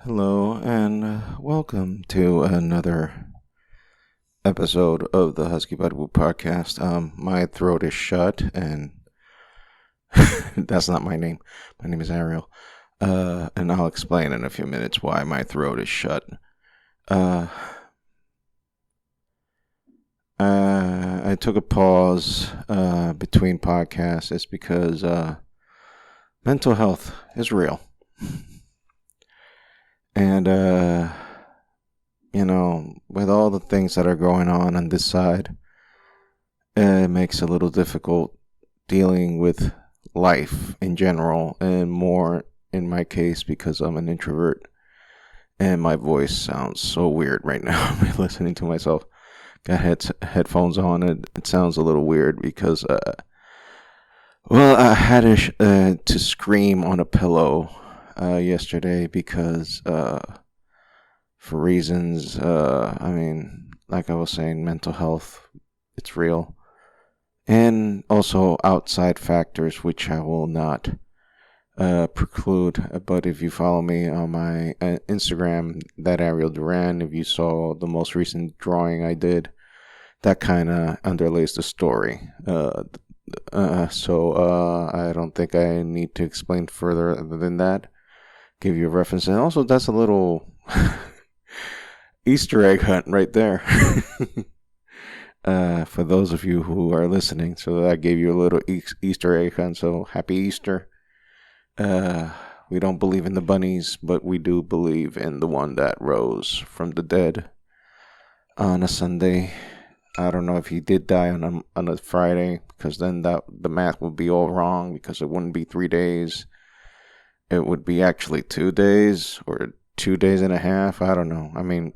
Hello, and welcome to another episode of the Husky Buddy podcast. My throat is shut, and that's not my name. My name is Ariel, and I'll explain in a few minutes why my throat is shut. Uh, I took a pause between podcasts. It's because mental health is real. And, with all the things that are going on this side, it makes it a little difficult dealing with life in general, and more in my case because I'm an introvert and my voice sounds so weird right now. I'm listening to myself. Got headphones on. It sounds a little weird because, I had to scream on a pillow yesterday because for reasons, like I was saying, mental health, it's real. And also outside factors, which I will not preclude. But if you follow me on my Instagram, that Ariel Duran, if you saw the most recent drawing I did, that kind of underlays the story. So I don't think I need to explain further than that. Give you a reference. And also, that's a little Easter egg hunt right there. For those of you who are listening. So I gave you a little Easter egg hunt. So happy Easter. We don't believe in the bunnies, but we do believe in the one that rose from the dead on a Sunday. I don't know if he did die on a Friday, because then the math would be all wrong, because it wouldn't be 3 days. It would be actually 2 days or 2 days and a half. I don't know. I mean,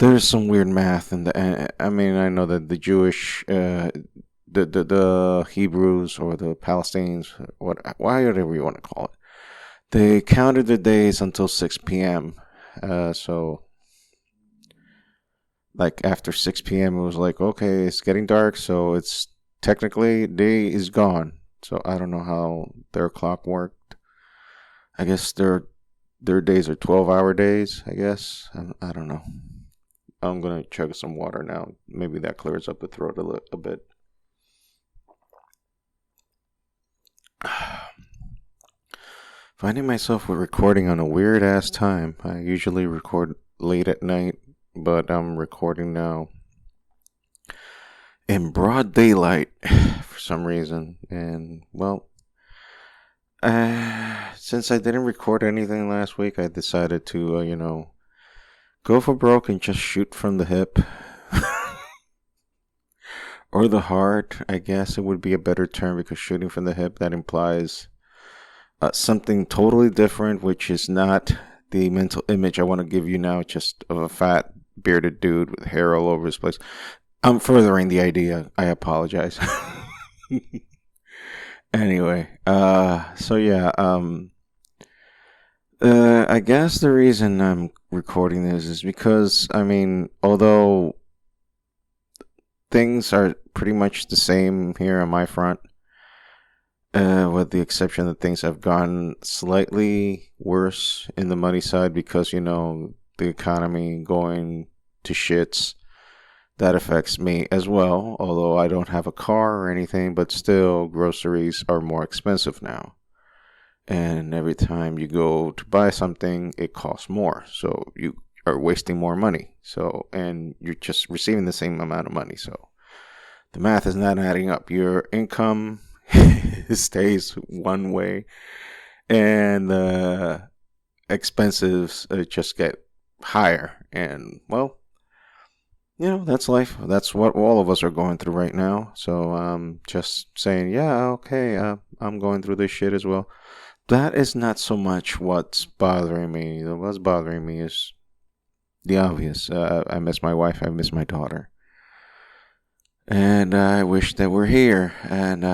there's some weird math in the. I mean, I know that the Jewish, the Hebrews or the Palestinians, whatever you want to call it, they counted the days until 6 p.m. So, like after 6 p.m., it was like, okay, it's getting dark, so it's technically day is gone. So I don't know how their clock worked. I guess their days are 12-hour days, I guess. I don't know. I'm going to chug some water now. Maybe that clears up the throat a bit. Finding myself with recording on a weird-ass time. I usually record late at night, but I'm recording now in broad daylight for some reason. And, since I didn't record anything last week, I decided to, go for broke and just shoot from the hip. Or the heart, I guess it would be a better term, because shooting from the hip, that implies something totally different, which is not the mental image I want to give you now, just of a fat, bearded dude with hair all over his place. I'm furthering the idea. I apologize. Anyway, I guess the reason I'm recording this is because, although things are pretty much the same here on my front, with the exception that things have gone slightly worse in the money side because, the economy going to shits. That affects me as well, although I don't have a car or anything, but still groceries are more expensive now. And every time you go to buy something, it costs more. So you are wasting more money. So, and you're just receiving the same amount of money. So the math is not adding up. Your income stays one way, and the expenses just get higher. And, that's life. That's what all of us are going through right now. So just saying, yeah, okay, I'm going through this shit as well. That is not so much what's bothering me. What's bothering me is the obvious. I miss my wife. I miss my daughter. And I wish that we're here. And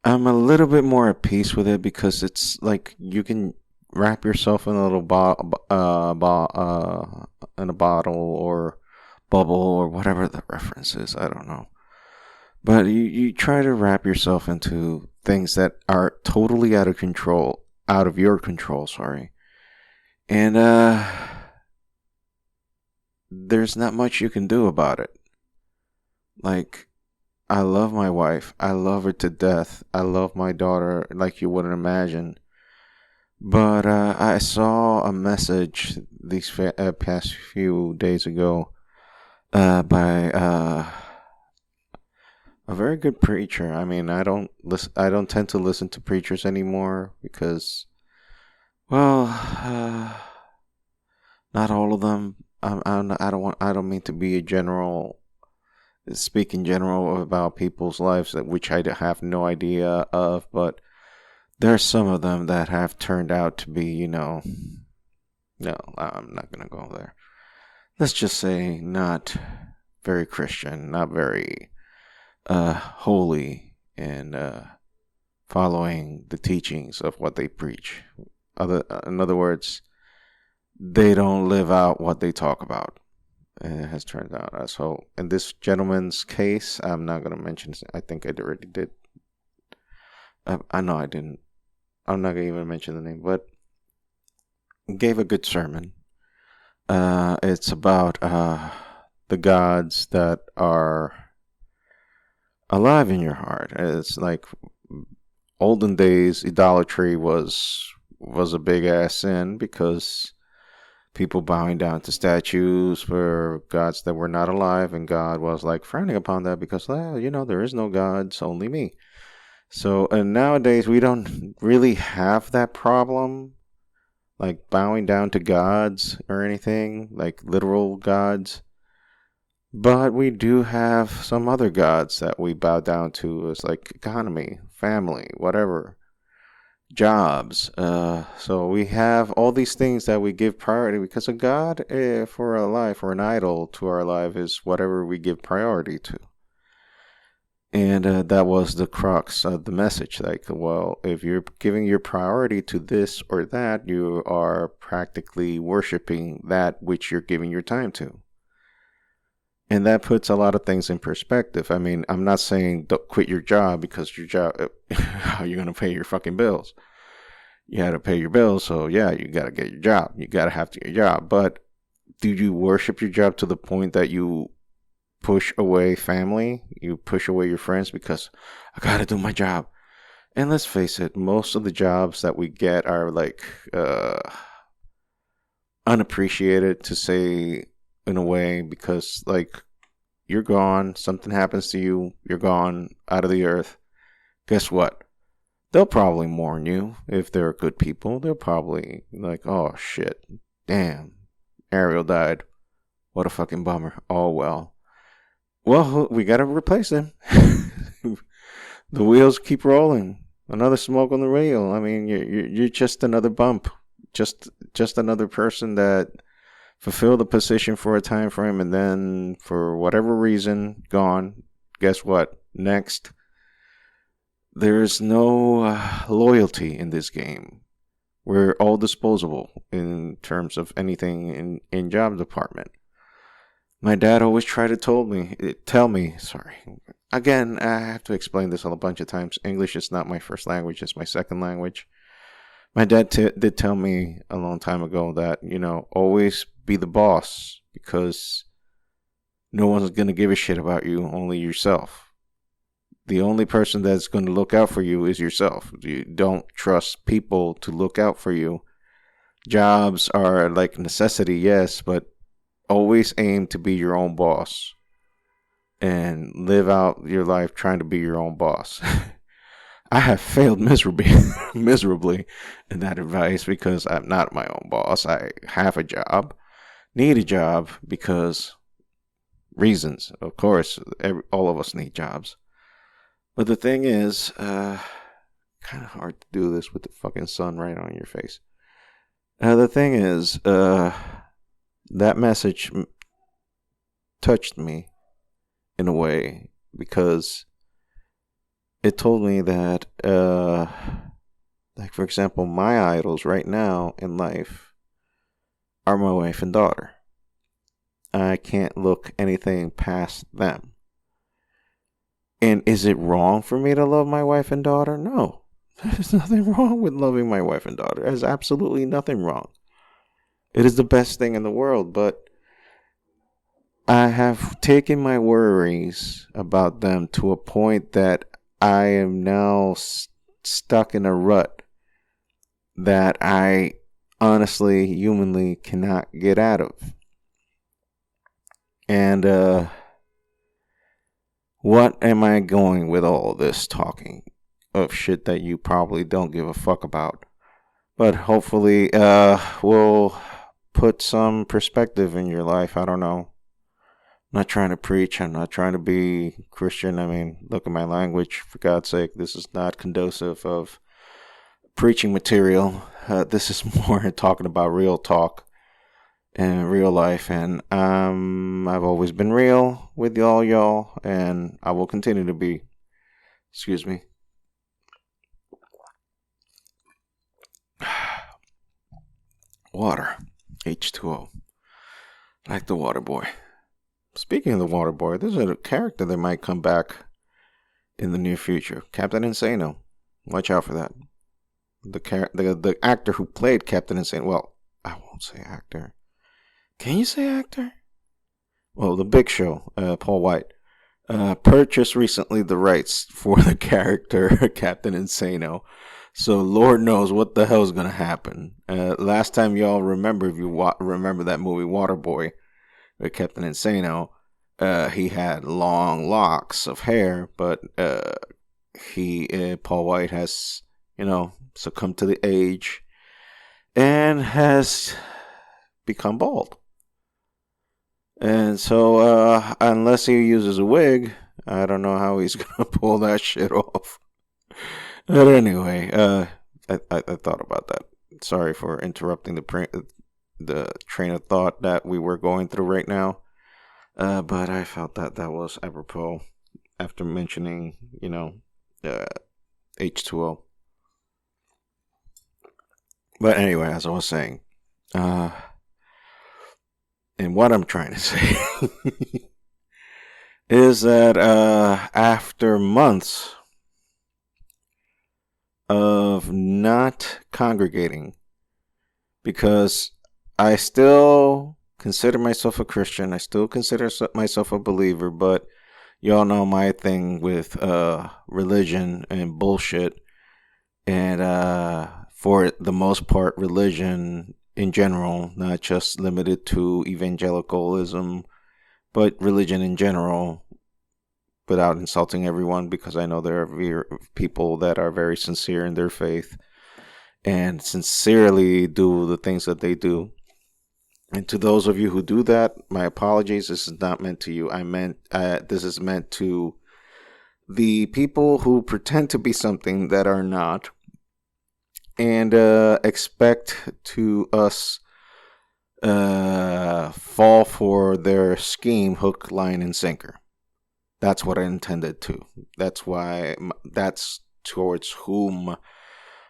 I'm a little bit more at peace with it, because it's like you can wrap yourself in a little in a bottle or bubble or whatever the reference is. I don't know. But you try to wrap yourself into things that are totally out of your control, sorry. And there's not much you can do about it. Like, I love my wife. I love her to death. I love my daughter like you wouldn't imagine. But I saw a message these past few days ago by a very good preacher. I mean, I don't tend to listen to preachers anymore because, well, not all of them. I don't mean to be a general, speak in general about people's lives that which I have no idea of, but there are some of them that have turned out to be, no, I'm not gonna go there. Let's just say not very Christian, not very holy in following the teachings of what they preach. In other words, they don't live out what they talk about. It has turned out. So in this gentleman's case, I'm not going to mention. I think I already did. I know I didn't. I'm not going to even mention the name, but gave a good sermon. It's about the gods that are alive in your heart. It's like olden days, idolatry was a big ass sin because people bowing down to statues for gods that were not alive, and God was like frowning upon that because, well, there is no gods, only me. So, and nowadays we don't really have that problem, like bowing down to gods or anything, like literal gods. But we do have some other gods that we bow down to, as like economy, family, whatever, jobs. So we have all these things that we give priority because a god for our life, or an idol to our life, is whatever we give priority to. And that was the crux of the message. Like, well, if you're giving your priority to this or that, you are practically worshiping that which you're giving your time to. And that puts a lot of things in perspective. I mean, I'm not saying don't quit your job because your job, how are you going to pay your fucking bills? You got to pay your bills, so yeah, you got to get your job. You got to have to get your job. But do you worship your job to the point that you push away family? You push away your friends because I got to do my job. And let's face it, most of the jobs that we get are like unappreciated, to say, in a way, because like you're gone, something happens to you, you're gone out of the earth. Guess what? They'll probably mourn you if they're good people. They'll probably like, oh shit, damn, Ariel died. What a fucking bummer. Oh well. Well, we gotta replace him. The wheels keep rolling. Another smoke on the wheel. I mean, you're just another bump. Just another person that fulfill the position for a time frame, and then for whatever reason, gone. Guess what? Next. There's no loyalty in this game. We're all disposable in terms of anything in job department. My dad always tried to tell me, sorry. Again, I have to explain this a bunch of times. English is not my first language, it's my second language. My dad did tell me a long time ago that, always be the boss because no one's going to give a shit about you, only yourself. The only person that's going to look out for you is yourself. You don't trust people to look out for you. Jobs are like necessity, yes, but always aim to be your own boss and live out your life trying to be your own boss. I have failed miserably in that advice because I'm not my own boss. I have a job, need a job because reasons. Of course, all of us need jobs. But the thing is, kind of hard to do this with the fucking sun right on your face. The thing is, that message touched me in a way because it told me that, like, for example, my idols right now in life are my wife and daughter. I can't look anything past them. And is it wrong for me to love my wife and daughter? No. There's nothing wrong with loving my wife and daughter. There's absolutely nothing wrong. It is the best thing in the world, but I have taken my worries about them to a point that I am now stuck in a rut that I honestly, humanly cannot get out of. And what am I going with all this talking of shit that you probably don't give a fuck about? But hopefully, will put some perspective in your life. I don't know. I'm not trying to preach. I'm not trying to be Christian. I mean, look at my language. For God's sake, this is not conducive of preaching material. This is more talking about real talk and real life. And I've always been real with y'all, and I will continue to be. Excuse me. Water. H2O. Like the water boy. Speaking of the water boy, there's a character that might come back in the near future. Captain Insano. Watch out for that. The actor who played Captain Insano. Well, I won't say actor. Can you say actor? Well, The Big Show, Paul White, purchased recently the rights for the character Captain Insano. So Lord knows what the hell is going to happen. Last time y'all remember, if you remember that movie Waterboy with Captain Insano, he had long locks of hair, but Paul White has, succumbed to the age and has become bald. And so, unless he uses a wig, I don't know how he's going to pull that shit off. But anyway, I thought about that. Sorry for interrupting the train of thought that we were going through right now. But I felt that was apropos after mentioning, H2O. But anyway, as I was saying, and what I'm trying to say is that after months of not congregating, because I still consider myself a Christian, I still consider myself a believer, but y'all know my thing with religion and bullshit, and for the most part, religion in general, not just limited to evangelicalism, but religion in general, without insulting everyone, because I know there are people that are very sincere in their faith and sincerely do the things that they do. And to those of you who do that, my apologies. This is not meant to you. This is meant to the people who pretend to be something that are not, and expect to us fall for their scheme, hook, line, and sinker. That's what I intended to. That's towards whom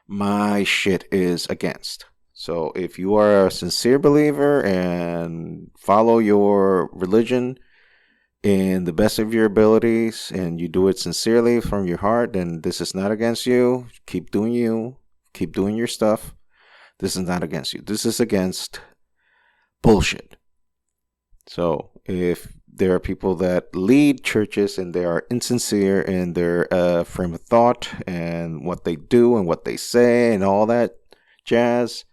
my shit is against. So if you are a sincere believer and follow your religion in the best of your abilities, and you do it sincerely from your heart, then this is not against you. Keep doing you. Keep doing your stuff. This is not against you. This is against bullshit. So if there are people that lead churches and they are insincere in their frame of thought and what they do and what they say and all that jazz,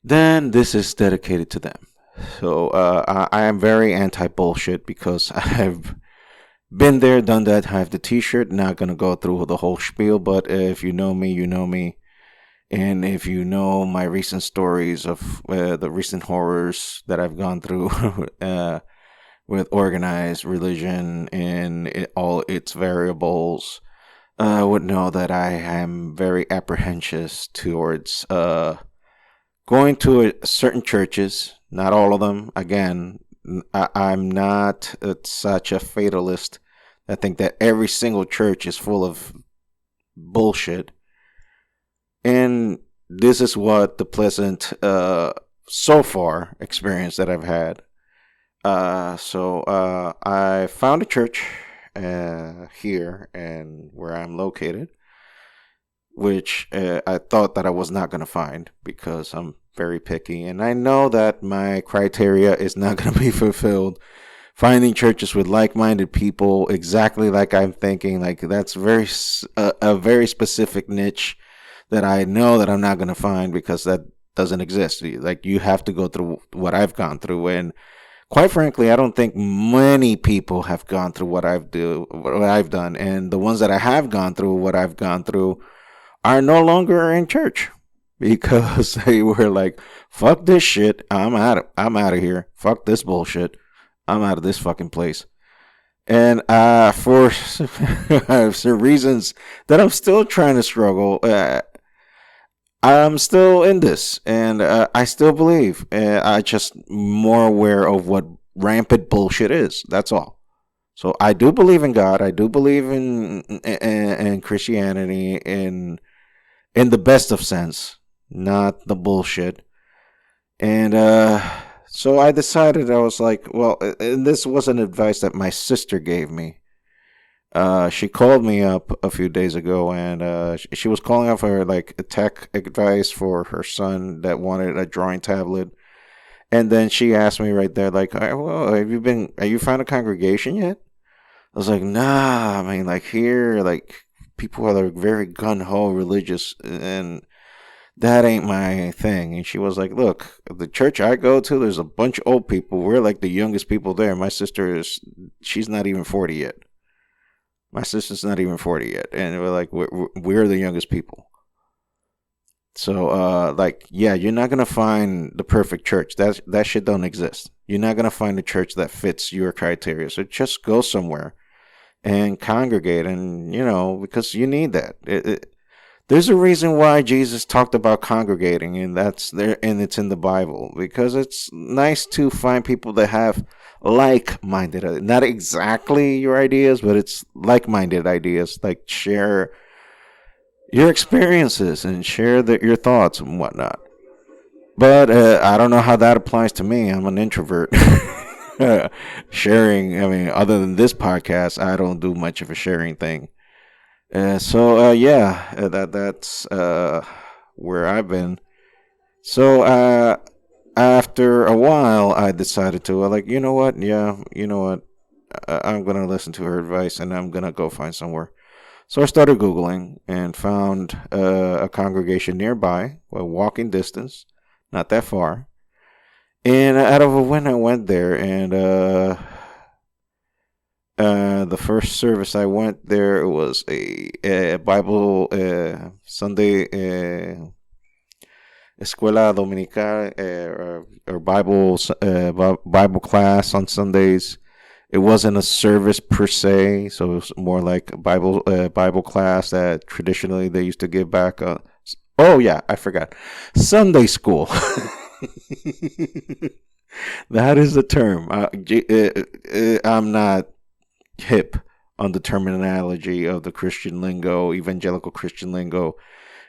then this is dedicated to them. So I am very anti-bullshit because I've been there, done that. I have the t-shirt. Not going to go through the whole spiel, but if you know me, you know me. And if you know my recent stories of the recent horrors that I've gone through with organized religion and all its variables, would know that I am very apprehensive towards going to certain churches, not all of them. Again, I'm not such a fatalist. I think that every single church is full of bullshit. And this is what the pleasant, so far, experience that I've had. So I found a church here and where I'm located, which I thought that I was not going to find because I'm very picky. And I know that my criteria is not going to be fulfilled. Finding churches with like-minded people, exactly like I'm thinking, like that's a very specific niche that I know that I'm not going to find because that doesn't exist. Like you have to go through what I've gone through, and quite frankly, I don't think many people have gone through what I've done, and the ones that I have gone through what I've gone through are no longer in church because they were like, "Fuck this shit, I'm out of here. Fuck this bullshit, I'm out of this fucking place." And for some reasons that I'm still trying to struggle, I'm still in this, and I still believe. I just more aware of what rampant bullshit is. That's all. So I do believe in God. I do believe in Christianity in the best of sense, not the bullshit. And so I decided, I was like, well, and this was an advice that my sister gave me. She called me up a few days ago, and she was calling up for like a tech advice for her son that wanted a drawing tablet. And then she asked me right there, like, well, have you found a congregation yet? I was like, nah, I mean, like here, like people are like very gun ho religious, and that ain't my thing. And she was like, look, the church I go to, there's a bunch of old people. We're like the youngest people there. My sister she's not even 40 yet. My sister's not even 40 yet. And we're like, we're the youngest people. So, like, yeah, you're not going to find the perfect church. That shit don't exist. You're not going to find a church that fits your criteria. So just go somewhere and congregate, and, because you need that. There's a reason why Jesus talked about congregating, and that's there, and it's in the Bible, because it's nice to find people that have like-minded, not exactly your ideas, but it's like-minded ideas, like share your experiences and share your thoughts and whatnot. But I don't know how that applies to me. I'm an introvert. Sharing, I mean, other than this podcast, I don't do much of a sharing thing. That's where I've been. So after a while, I decided to, like, you know what? Yeah, you know what? I'm going to listen to her advice, and I'm going to go find somewhere. So I started Googling and found a congregation nearby, a walking distance, not that far. And out of a whim, I went there, and the first service I went there, it was a Bible Sunday escuela dominical or Bible class on Sundays. It wasn't a service per se, so it was more like a Bible class that traditionally they used to give back. Oh yeah, I forgot, Sunday school. That is the term. I'm not hip on the terminology of the Christian lingo, evangelical Christian lingo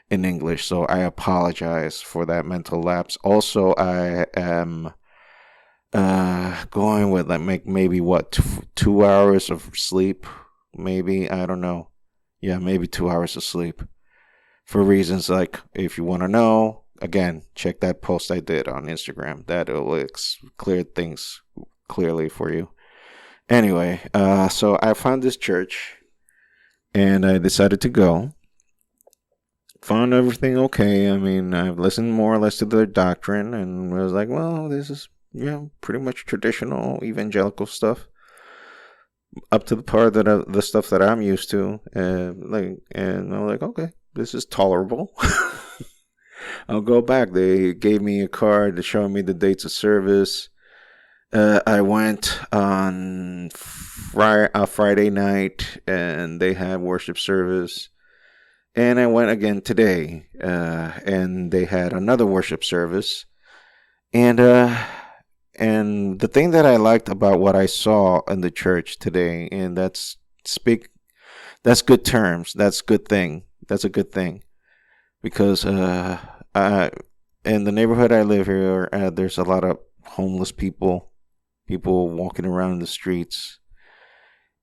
in English, so I apologize for that mental lapse. Also, I am going with like maybe what 2 hours of sleep, maybe, I don't know. Yeah, maybe 2 hours of sleep. For reasons like, if you want to know, again, check that post I did on Instagram. That'll clear things clearly for you. Anyway, so I found this church, and I decided to go. Found everything okay. I mean, I've listened more or less to their doctrine, and I was like, well, this is pretty much traditional evangelical stuff, up to the part that the stuff that I'm used to, and I'm like, okay, this is tolerable. I'll go back. They gave me a card showing me the dates of service. I went on Friday night, and they had worship service. And I went again today, and they had another worship service. And the thing that I liked about what I saw in the church today, and that's good terms. That's good thing. That's a good thing, because in the neighborhood I live here, there's a lot of homeless people walking around the streets,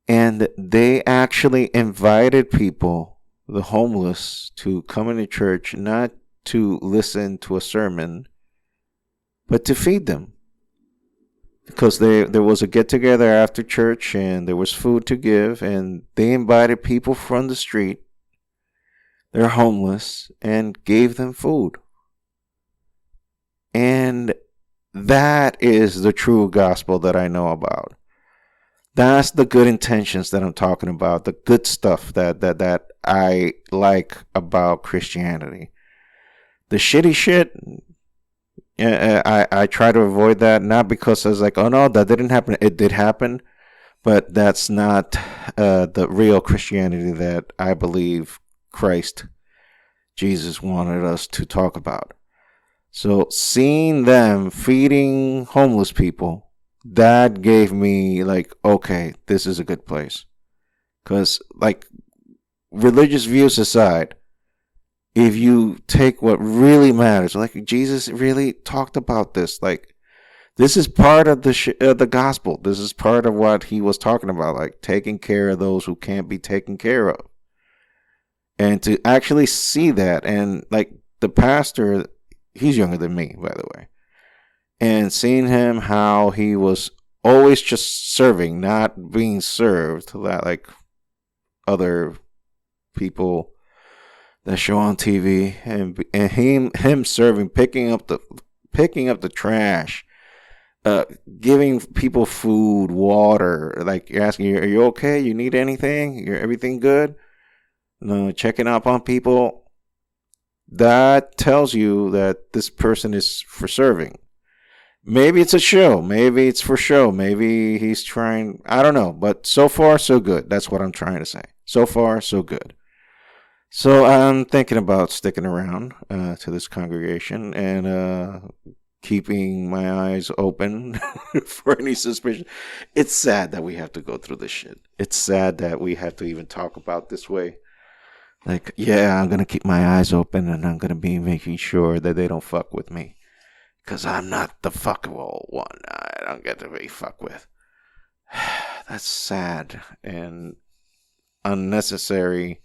And they actually invited people, the homeless, to come into church, not to listen to a sermon, but to feed them. Because there was a get together after church and there was food to give, and they invited people from the street, they're homeless, and gave them food. And that is the true gospel that I know about. That's the good intentions that I'm talking about, the good stuff that I like about Christianity. The shitty shit, I try to avoid that, not because I was like, oh no, that didn't happen. It did happen, but that's not the real Christianity that I believe Christ, Jesus, wanted us to talk about. So seeing them feeding homeless people, that gave me like, okay, this is a good place. Because like, religious views aside, if you take what really matters, like Jesus really talked about this, like this is part of the gospel. This is part of what he was talking about, like taking care of those who can't be taken care of. And to actually see that, and like the pastor, he's younger than me, by the way, and seeing him how he was always just serving, not being served, like other people that show on TV, and him serving, picking up the trash, giving people food, water, like you're asking, are you okay? You need anything? You're everything good? No, checking up on people. That tells you that this person is for serving. Maybe it's a show. Maybe it's for show. Maybe he's trying. I don't know. But so far, so good. That's what I'm trying to say. So far, so good. So I'm thinking about sticking around to this congregation and keeping my eyes open for any suspicion. It's sad that we have to go through this shit. It's sad that we have to even talk about this way. Like, yeah, I'm going to keep my eyes open and I'm going to be making sure that they don't fuck with me. Because I'm not the fuckable one. I don't get to be fucked with. That's sad and unnecessary.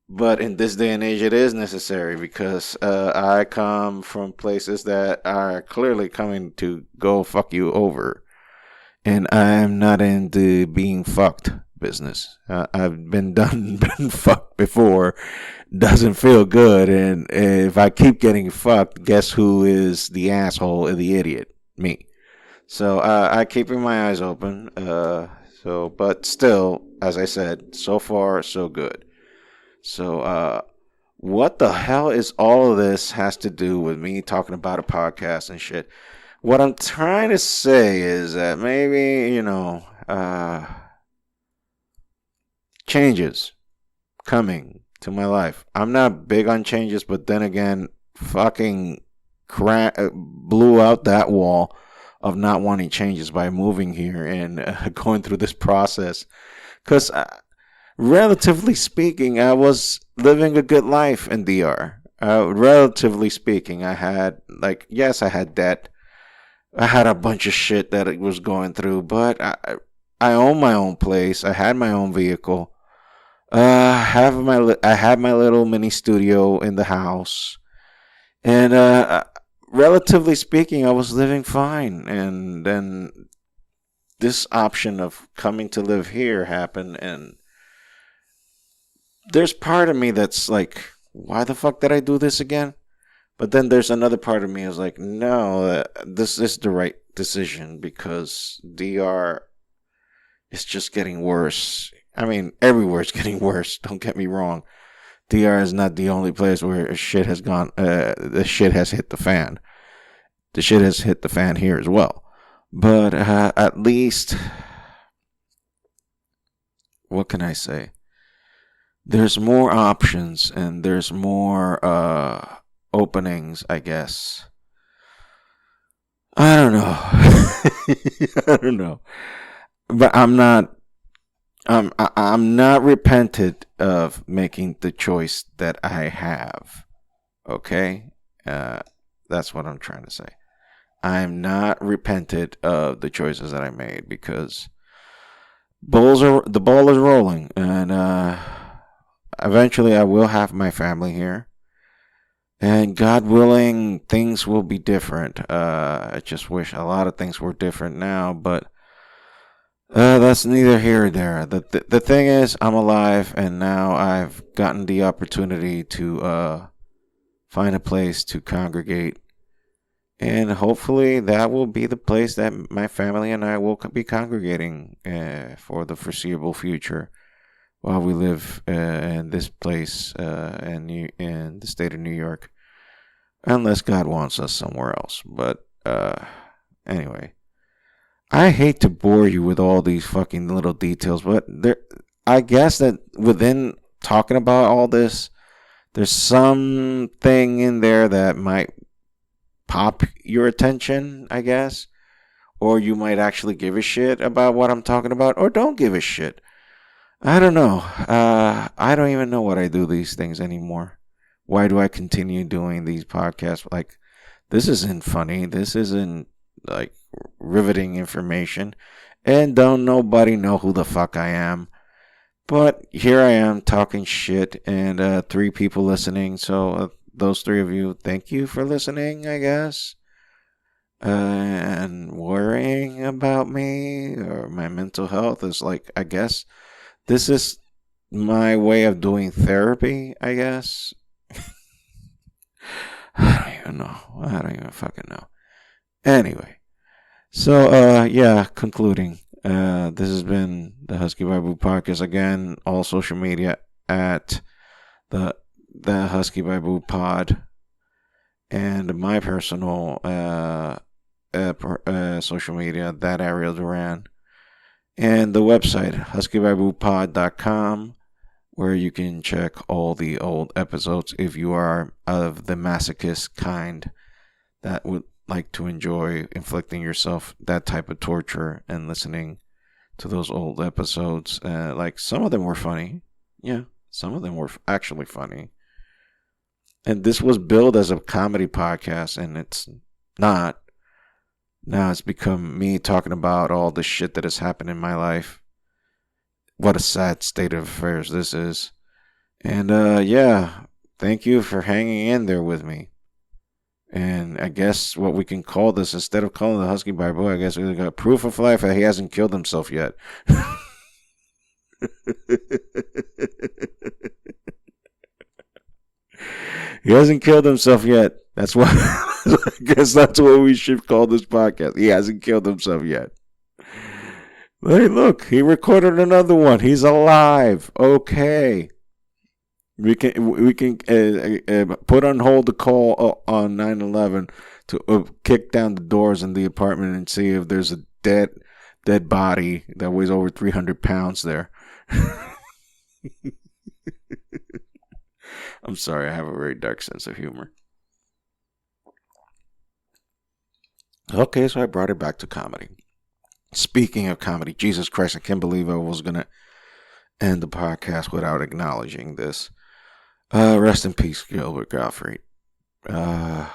But in this day and age, it is necessary because I come from places that are clearly coming to go fuck you over. And I'm not into being fucked business. I've been fucked before. Doesn't feel good. And if I keep getting fucked, guess who is the asshole and the idiot? Me. So I'm keeping my eyes open. But still, as I said, so far, so good. So, what the hell is all of this has to do with me talking about a podcast and shit? What I'm trying to say is that maybe, changes coming to my life. I'm not big on changes, but then again, fucking blew out that wall of not wanting changes by moving here and going through this process. Because relatively speaking, I was living a good life in DR. Relatively speaking, I had, yes, I had debt. I had a bunch of shit that it was going through, but I own my own place. I had my own vehicle. I had my little mini studio in the house, and relatively speaking, I was living fine. And then this option of coming to live here happened, and there's part of me that's like, why the fuck did I do this again? But then there's another part of me is like, no, this is the right decision because DR is just getting worse. I mean, everywhere's getting worse. Don't get me wrong. DR is not the only place where shit has gone. The shit has hit the fan. The shit has hit the fan here as well. But at least, what can I say? There's more options and there's more openings, I guess. I don't know. I don't know. But I'm not repentant of making the choice that I have. Okay? That's what I'm trying to say. I'm not repentant of the choices that I made because the ball is rolling, and eventually I will have my family here. And God willing, things will be different. I just wish a lot of things were different now, but that's neither here or there. The thing is, I'm alive, and now I've gotten the opportunity to find a place to congregate. And hopefully, that will be the place that my family and I will be congregating for the foreseeable future while we live in this place in the state of New York. Unless God wants us somewhere else. But anyway, I hate to bore you with all these fucking little details, but I guess that within talking about all this, there's something in there that might pop your attention, I guess. Or you might actually give a shit about what I'm talking about, or don't give a shit. I don't know. I don't even know what I do these things anymore. Why do I continue doing these podcasts? Like, this isn't funny. This isn't like riveting information. And don't nobody know who the fuck I am. But here I am talking shit, and 3 people listening. So those 3 of you, thank you for listening, I guess. And worrying about me or my mental health is like, I guess this is my way of doing therapy, I guess. I don't even know. I don't even fucking know. Anyway, so yeah, concluding. This has been the Husky Bible Podcast again. All social media at the Husky Bible Pod, and my personal social media, that Ariel Duran, and the website huskybiblepod.com, where you can check all the old episodes if you are of the masochist kind that would like to enjoy inflicting yourself that type of torture and listening to those old episodes. Like, some of them were funny. Yeah, some of them were actually funny. And this was billed as a comedy podcast, and it's not. Now it's become me talking about all the shit that has happened in my life. What a sad state of affairs this is. And yeah, thank you for hanging in there with me. And I guess what we can call this, instead of calling the Husky Bible, I guess we got proof of life that he hasn't killed himself yet. He hasn't killed himself yet. That's what I guess that's what we should call this podcast. He hasn't killed himself yet. Hey, look, he recorded another one. He's alive. Okay. We can put on hold the call on 9/11 to kick down the doors in the apartment and see if there's a dead body that weighs over 300 pounds there. I'm sorry, I have a very dark sense of humor. Okay, so I brought it back to comedy. Speaking of comedy, Jesus Christ, I can't believe I was going to end the podcast without acknowledging this. Rest in peace, Gilbert Gottfried. God,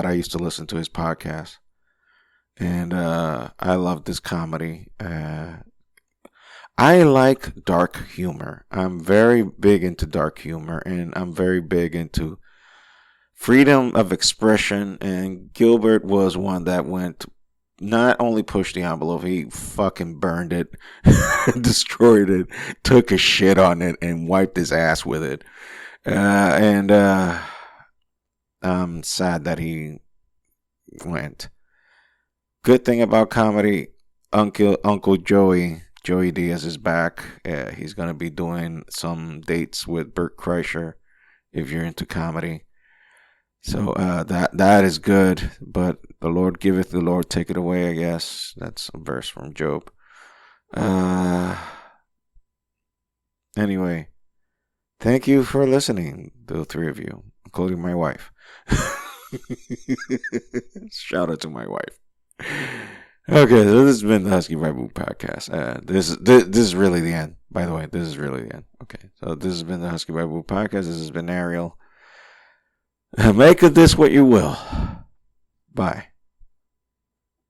I used to listen to his podcast. And I love this comedy. I like dark humor. I'm very big into dark humor, and I'm very big into freedom of expression. And Gilbert was one that went, not only pushed the envelope, he fucking burned it, destroyed it, took a shit on it, and wiped his ass with it. And I'm sad that he went. Good thing about comedy, Uncle Joey Diaz is back. He's going to be doing some dates with Bert Kreischer if you're into comedy. So that is good. But the Lord giveth, the Lord taketh away, I guess. That's a verse from Job. Anyway, thank you for listening, the 3 of you, including my wife. Shout out to my wife. Okay, so this has been the Husky Bible Podcast. This is really the end. By the way, this is really the end. Okay, so this has been the Husky Bible Podcast. This has been Ariel. Make of this what you will. Bye.